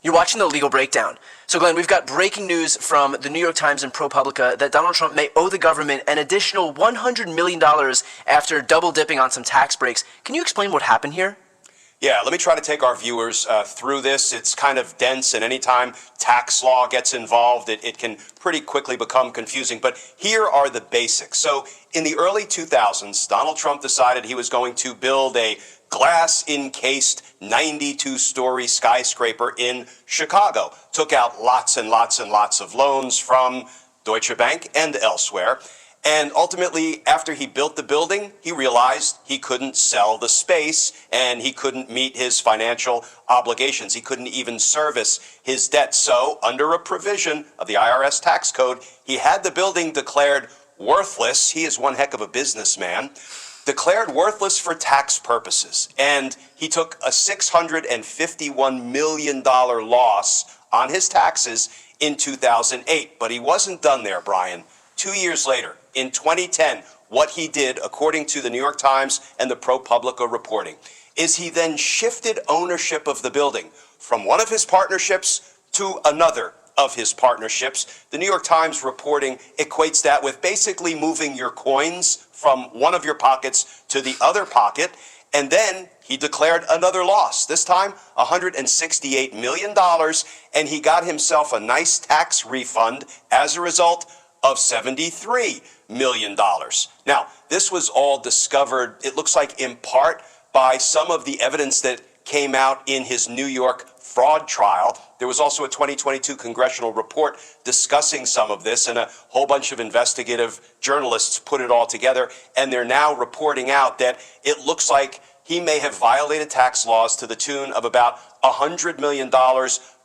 You're watching The Legal Breakdown. So, Glenn, we've got breaking news from the New York Times and ProPublica that Donald Trump may owe the government an additional $100 million after double dipping on some tax breaks. Can you explain what happened here? Yeah, let me try to take our viewers through this. It's kind of dense, and anytime tax law gets involved, it can pretty quickly become confusing. But here are the basics. So in the early 2000s, Donald Trump decided he was going to build a glass-encased 92-story skyscraper in Chicago. Took out lots and lots and lots of loans from Deutsche Bank and elsewhere. And ultimately, after he built the building, he realized he couldn't sell the space and he couldn't meet his financial obligations. He couldn't even service his debt. So, under a provision of the IRS tax code, he had the building declared worthless. He is one heck of a businessman. Declared worthless for tax purposes. And he took a $651 million loss on his taxes in 2008. But he wasn't done there, Brian. 2 years later, in 2010, what he did, according to the New York Times and the ProPublica reporting, is he then shifted ownership of the building from one of his partnerships to another of his partnerships. The New York Times reporting equates that with basically moving your coins from one of your pockets to the other pocket. And then he declared another loss, this time $168 million, and he got himself a nice tax refund as a result of $73 million. Now, this was all discovered, it looks like in part, by some of the evidence that came out in his New York fraud trial. There was also a 2022 congressional report discussing some of this, and a whole bunch of investigative journalists put it all together, and they're now reporting out that it looks like he may have violated tax laws to the tune of about $100 million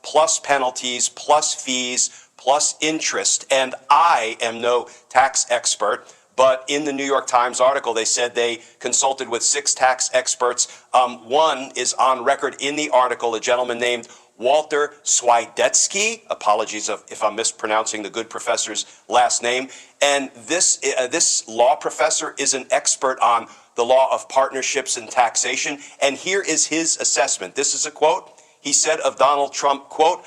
plus penalties, plus fees, plus interest. And I am no tax expert, but in the New York Times article, they said they consulted with 6 tax experts. One is on record in the article, a gentleman named Walter Swidetsky. Apologies if I'm mispronouncing the good professor's last name. And this law professor is an expert on the law of partnerships and taxation. And here is his assessment. This is a quote. He said of Donald Trump, quote,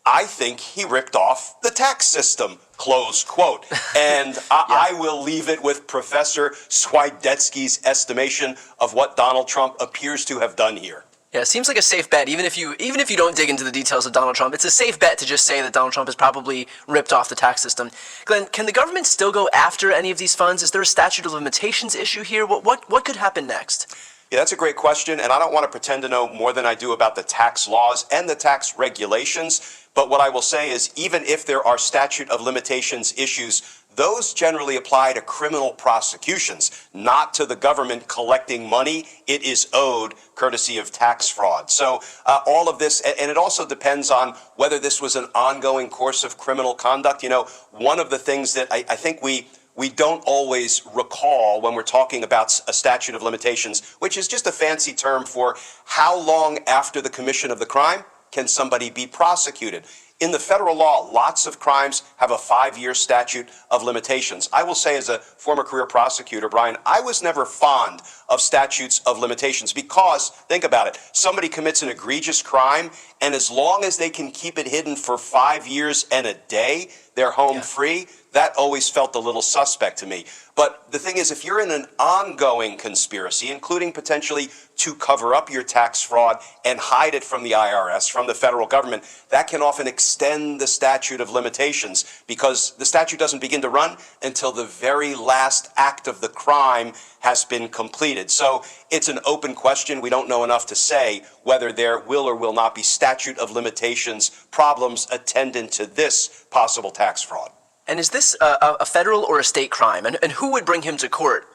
"I think he ripped off the tax system," close quote. And I will leave it with Professor Swidetsky's estimation of what Donald Trump appears to have done here. Yeah, it seems like a safe bet. Even if you don't dig into the details of Donald Trump, it's a safe bet to just say that Donald Trump has probably ripped off the tax system. Glenn, can the government still go after any of these funds? Is there a statute of limitations issue here? What could happen next? Yeah, that's a great question, and I don't want to pretend to know more than I do about the tax laws and the tax regulations. But what I will say is, even if there are statute of limitations issues, those generally apply to criminal prosecutions, not to the government collecting money it is owed courtesy of tax fraud. So all of this, and it also depends on whether this was an ongoing course of criminal conduct. You know, one of the things that I think we don't always recall when we're talking about a statute of limitations, which is just a fancy term for how long after the commission of the crime can somebody be prosecuted. In the federal law, lots of crimes have a 5-year statute of limitations. I will say, as a former career prosecutor, Brian, I was never fond of statutes of limitations because, think about it, somebody commits an egregious crime, and as long as they can keep it hidden for 5 years and a day, they're home free. That always felt a little suspect to me. But the thing is, if you're in an ongoing conspiracy, including potentially to cover up your tax fraud and hide it from the IRS, from the federal government, that can often extend the statute of limitations because the statute doesn't begin to run until the very last act of the crime has been completed. So it's an open question. We don't know enough to say whether there will or will not be statute of limitations problems attendant to this possible tax fraud. And is this a federal or a state crime? And who would bring him to court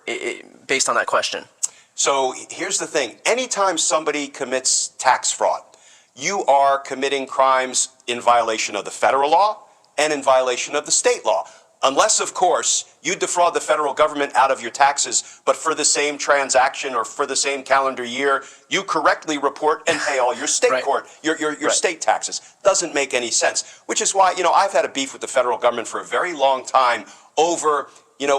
based on that question? So here's the thing. Anytime somebody commits tax fraud, you are committing crimes in violation of the federal law and in violation of the state law. Unless, of course, you defraud the federal government out of your taxes, but for the same transaction or for the same calendar year, you correctly report and pay all your state your state taxes. Doesn't make any sense. Which is why, I've had a beef with the federal government for a very long time over,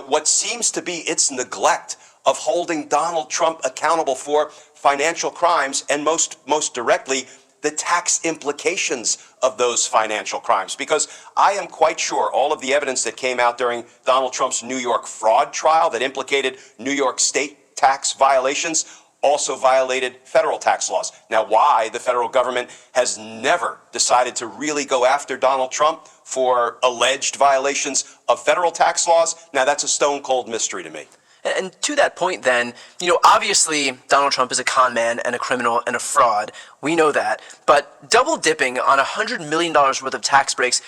what seems to be its neglect of holding Donald Trump accountable for financial crimes, and most directly, the tax implications of those financial crimes. Because I am quite sure all of the evidence that came out during Donald Trump's New York fraud trial that implicated New York state tax violations also violated federal tax laws. Now, why the federal government has never decided to really go after Donald Trump for alleged violations of federal tax laws, now that's a stone cold mystery to me. And to that point then, obviously Donald Trump is a con man and a criminal and a fraud. We know that. But double dipping on $100 million worth of tax breaks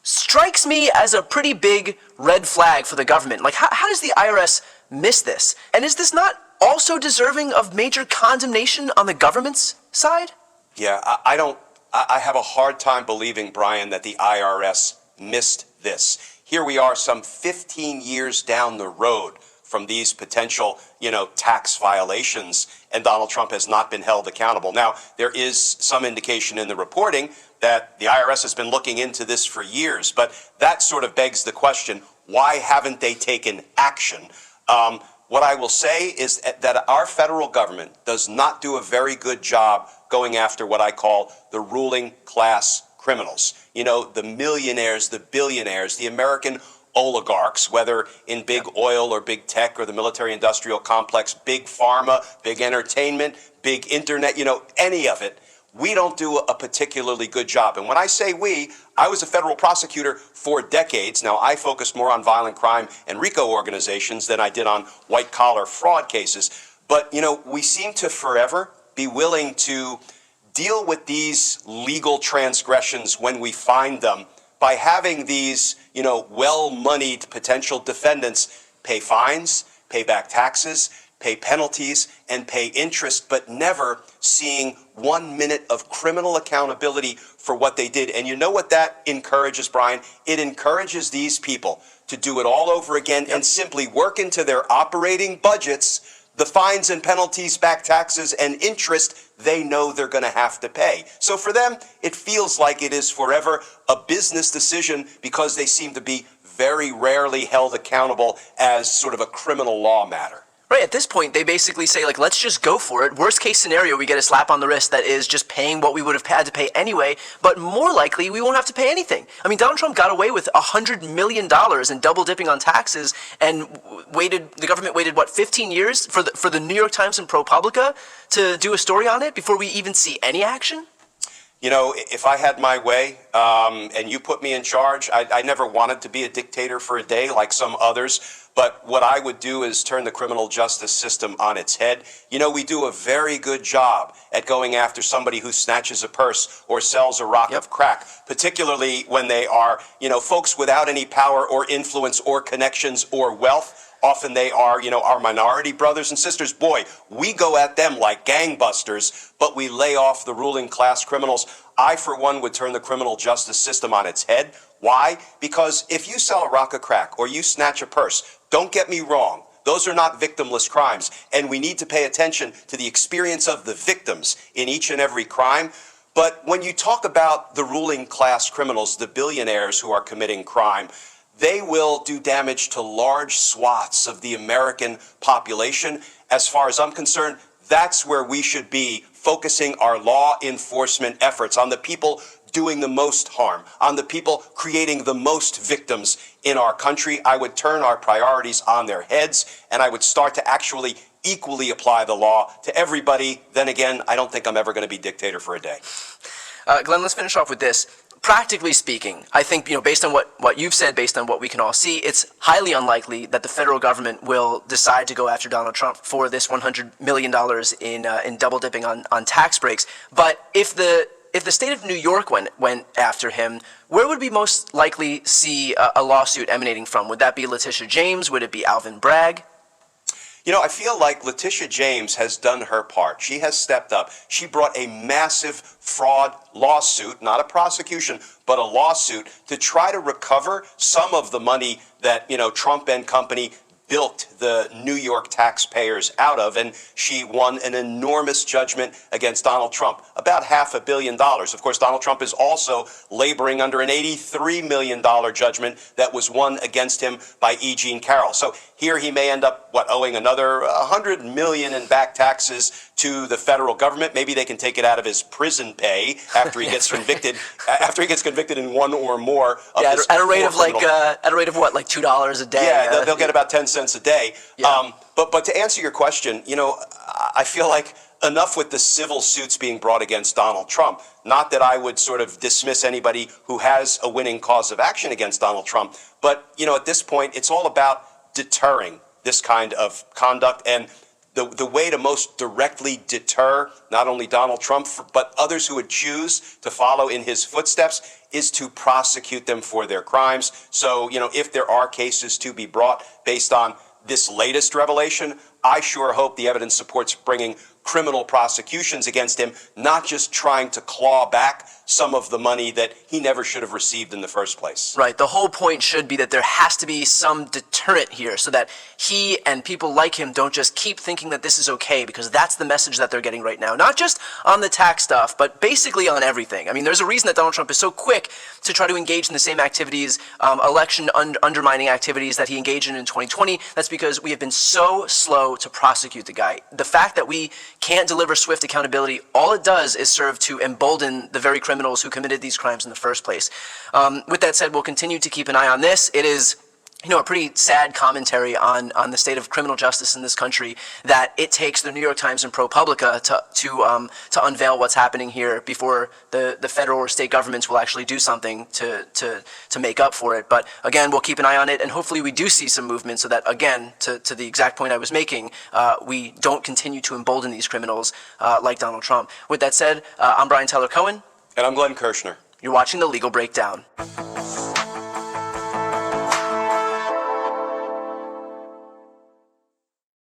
strikes me as a pretty big red flag for the government. Like, how does the IRS miss this? And is this not also deserving of major condemnation on the government's side? Yeah, I have a hard time believing, Brian, that the IRS missed this. Here we are some 15 years down the road from these potential, tax violations, and Donald Trump has not been held accountable. Now, there is some indication in the reporting that the IRS has been looking into this for years, but that sort of begs the question, why haven't they taken action? What I will say is that our federal government does not do a very good job going after what I call the ruling class criminals. The millionaires, the billionaires, the American oligarchs, whether in big oil or big tech or the military-industrial complex, big pharma, big entertainment, big internet, any of it. We don't do a particularly good job. And when I say we, I was a federal prosecutor for decades. Now, I focused more on violent crime and RICO organizations than I did on white-collar fraud cases. But, we seem to forever be willing to deal with these legal transgressions when we find them by having these, well-moneyed potential defendants pay fines, pay back taxes, pay penalties, and pay interest, but never seeing 1 minute of criminal accountability for what they did. And you know what that encourages, Brian? It encourages these people to do it all over again and simply work into their operating budgets the fines and penalties, back taxes, and interest they know they're going to have to pay. So for them, it feels like it is forever a business decision because they seem to be very rarely held accountable as sort of a criminal law matter. Right, at this point, they basically say, let's just go for it. Worst case scenario, we get a slap on the wrist that is just paying what we would have had to pay anyway, but more likely, we won't have to pay anything. I mean, Donald Trump got away with $100 million in double dipping on taxes and the government waited, 15 years for the New York Times and ProPublica to do a story on it before we even see any action? If I had my way and you put me in charge, I never wanted to be a dictator for a day like some others. But what I would do is turn the criminal justice system on its head. We do a very good job at going after somebody who snatches a purse or sells a rock of crack, particularly when they are, folks without any power or influence or connections or wealth. Often they are, our minority brothers and sisters. Boy, we go at them like gangbusters, but we lay off the ruling class criminals. I, for one, would turn the criminal justice system on its head. Why? Because if you sell a rock of crack or you snatch a purse, don't get me wrong, those are not victimless crimes, and we need to pay attention to the experience of the victims in each and every crime. But when you talk about the ruling class criminals, the billionaires who are committing crime, they will do damage to large swaths of the American population. As far as I'm concerned, that's where we should be focusing our law enforcement efforts, on the people doing the most harm, on the people creating the most victims in our country. I would turn our priorities on their heads, and I would start to actually equally apply the law to everybody. Then again, I don't think I'm ever going to be dictator for a day. Glenn, let's finish off with this. Practically speaking, I think, based on what you've said, based on what we can all see, it's highly unlikely that the federal government will decide to go after Donald Trump for this $100 million in double dipping on tax breaks. But if the state of New York went after him, where would we most likely see a lawsuit emanating from? Would that be Letitia James? Would it be Alvin Bragg? I feel like Letitia James has done her part. She has stepped up. She brought a massive fraud lawsuit, not a prosecution, but a lawsuit to try to recover some of the money that, Trump and company bilked the New York taxpayers out of, and she won an enormous judgment against Donald Trump, about $500 million. Of course, Donald Trump is also laboring under an $83 million judgment that was won against him by E. Jean Carroll. So here he may end up, owing another $100 million in back taxes to the federal government. Maybe they can take it out of his prison pay after he gets convicted. After he gets convicted in one or more of his at a rate of what, like $2 a day? Yeah, they'll get about 10 cents a day. Yeah. But to answer your question, I feel like enough with the civil suits being brought against Donald Trump. Not that I would sort of dismiss anybody who has a winning cause of action against Donald Trump, but at this point, it's all about deterring this kind of conduct. And the way to most directly deter not only Donald Trump, but others who would choose to follow in his footsteps is to prosecute them for their crimes. So, if there are cases to be brought based on this latest revelation, I sure hope the evidence supports bringing criminal prosecutions against him, not just trying to claw back some of the money that he never should have received in the first place. Right. The whole point should be that there has to be some deterrent here so that he and people like him don't just keep thinking that this is okay, because that's the message that they're getting right now. Not just on the tax stuff, but basically on everything. I mean, there's a reason that Donald Trump is so quick to try to engage in the same activities, election undermining activities that he engaged in 2020. That's because we have been so slow to prosecute the guy. The fact that we can't deliver swift accountability, all it does is serve to embolden the very criminals who committed these crimes in the first place. With that said, we'll continue to keep an eye on this. It is a pretty sad commentary on the state of criminal justice in this country that it takes the New York Times and ProPublica to unveil what's happening here before the federal or state governments will actually do something to make up for it. But again, we'll keep an eye on it, and hopefully we do see some movement so that, again, to the exact point I was making, we don't continue to embolden these criminals like Donald Trump. With that said, I'm Brian Tyler Cohen. And I'm Glenn Kirshner. You're watching The Legal Breakdown.